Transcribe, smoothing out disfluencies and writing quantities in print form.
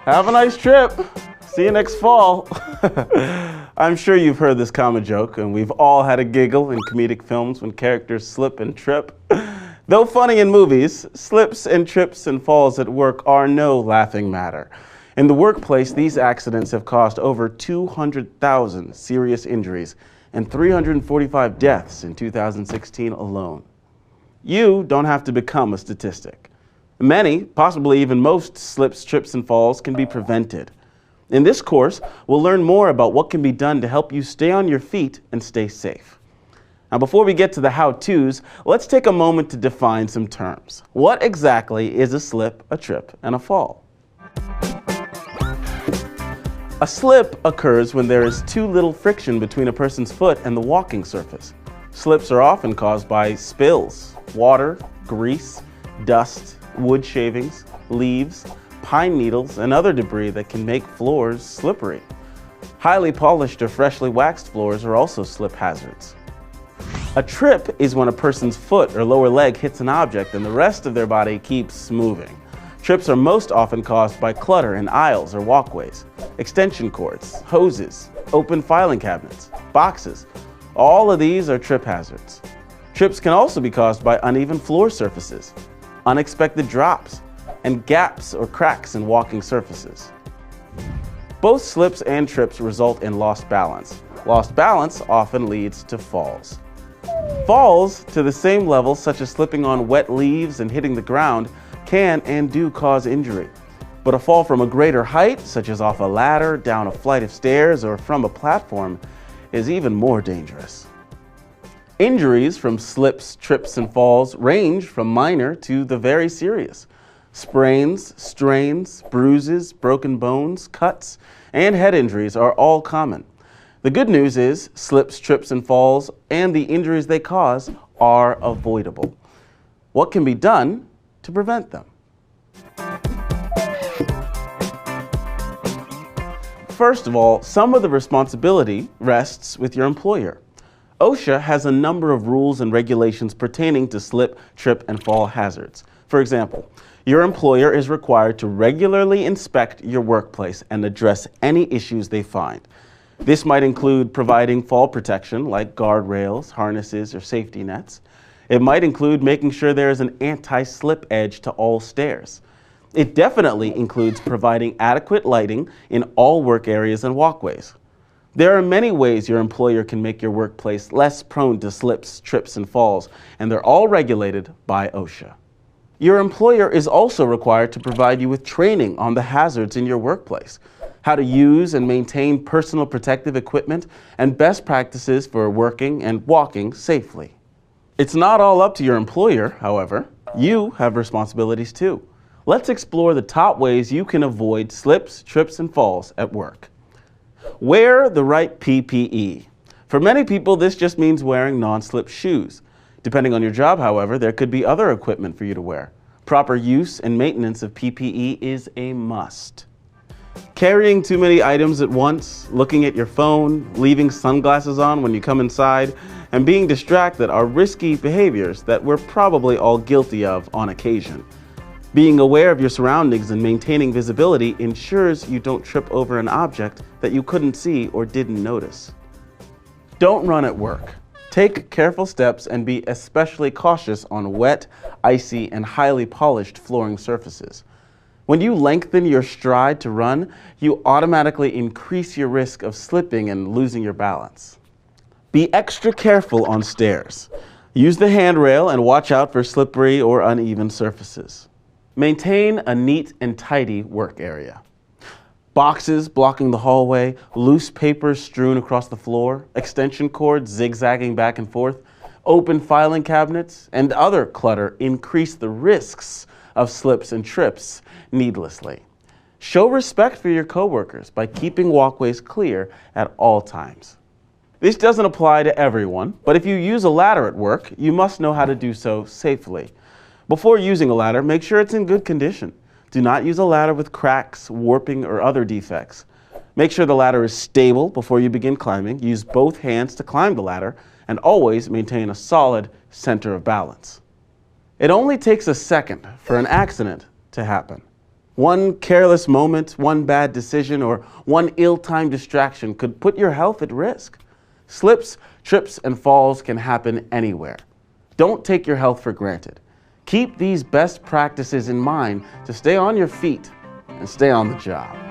Have a nice trip. See you next fall. I'm sure you've heard this common joke, and we've all had a giggle in comedic films when characters slip and trip. Though funny in movies, slips and trips and falls at work are no laughing matter. In the workplace, these accidents have caused over 200,000 serious injuries and 345 deaths in 2016 alone. You don't have to become a statistic. Many, possibly even most, slips, trips, and falls can be prevented. In this course, we'll learn more about what can be done to help you stay on your feet and stay safe. Now, before we get to the how-tos, let's take a moment to define some terms. What exactly is a slip, a trip, and a fall? A slip occurs when there is too little friction between a person's foot and the walking surface. Slips are often caused by spills, water, grease, dust, wood shavings, leaves, pine needles, and other debris that can make floors slippery. Highly polished or freshly waxed floors are also slip hazards. A trip is when a person's foot or lower leg hits an object and the rest of their body keeps moving. Trips are most often caused by clutter in aisles or walkways, extension cords, hoses, open filing cabinets, boxes. All of these are trip hazards. Trips can also be caused by uneven floor surfaces, unexpected drops, and gaps or cracks in walking surfaces. Both slips and trips result in lost balance. Lost balance often leads to falls. Falls to the same level, such as slipping on wet leaves and hitting the ground, can and do cause injury. But a fall from a greater height, such as off a ladder, down a flight of stairs, or from a platform, is even more dangerous. Injuries from slips, trips, and falls range from minor to the very serious. Sprains, strains, bruises, broken bones, cuts, and head injuries are all common. The good news is slips, trips, and falls and the injuries they cause are avoidable. What can be done to prevent them? First of all, some of the responsibility rests with your employer. OSHA has a number of rules and regulations pertaining to slip, trip, and fall hazards. For example, your employer is required to regularly inspect your workplace and address any issues they find. This might include providing fall protection like guardrails, harnesses, or safety nets. It might include making sure there is an anti-slip edge to all stairs. It definitely includes providing adequate lighting in all work areas and walkways. There are many ways your employer can make your workplace less prone to slips, trips, and falls, and they're all regulated by OSHA. Your employer is also required to provide you with training on the hazards in your workplace, how to use and maintain personal protective equipment, and best practices for working and walking safely. It's not all up to your employer, however. You have responsibilities too. Let's explore the top ways you can avoid slips, trips, and falls at work. Wear the right PPE. For many people, this just means wearing non-slip shoes. Depending on your job, however, there could be other equipment for you to wear. Proper use and maintenance of PPE is a must. Carrying too many items at once, looking at your phone, leaving sunglasses on when you come inside, and being distracted are risky behaviors that we're probably all guilty of on occasion. Being aware of your surroundings and maintaining visibility ensures you don't trip over an object that you couldn't see or didn't notice. Don't run at work. Take careful steps and be especially cautious on wet, icy, and highly polished flooring surfaces. When you lengthen your stride to run, you automatically increase your risk of slipping and losing your balance. Be extra careful on stairs. Use the handrail and watch out for slippery or uneven surfaces. Maintain a neat and tidy work area. Boxes blocking the hallway, loose papers strewn across the floor, extension cords zigzagging back and forth, open filing cabinets, and other clutter increase the risks of slips and trips needlessly. Show respect for your coworkers by keeping walkways clear at all times. This doesn't apply to everyone, but if you use a ladder at work, you must know how to do so safely. Before using a ladder, make sure it's in good condition. Do not use a ladder with cracks, warping, or other defects. Make sure the ladder is stable before you begin climbing. Use both hands to climb the ladder, and always maintain a solid center of balance. It only takes a second for an accident to happen. One careless moment, one bad decision, or one ill-timed distraction could put your health at risk. Slips, trips, and falls can happen anywhere. Don't take your health for granted. Keep these best practices in mind to stay on your feet and stay on the job.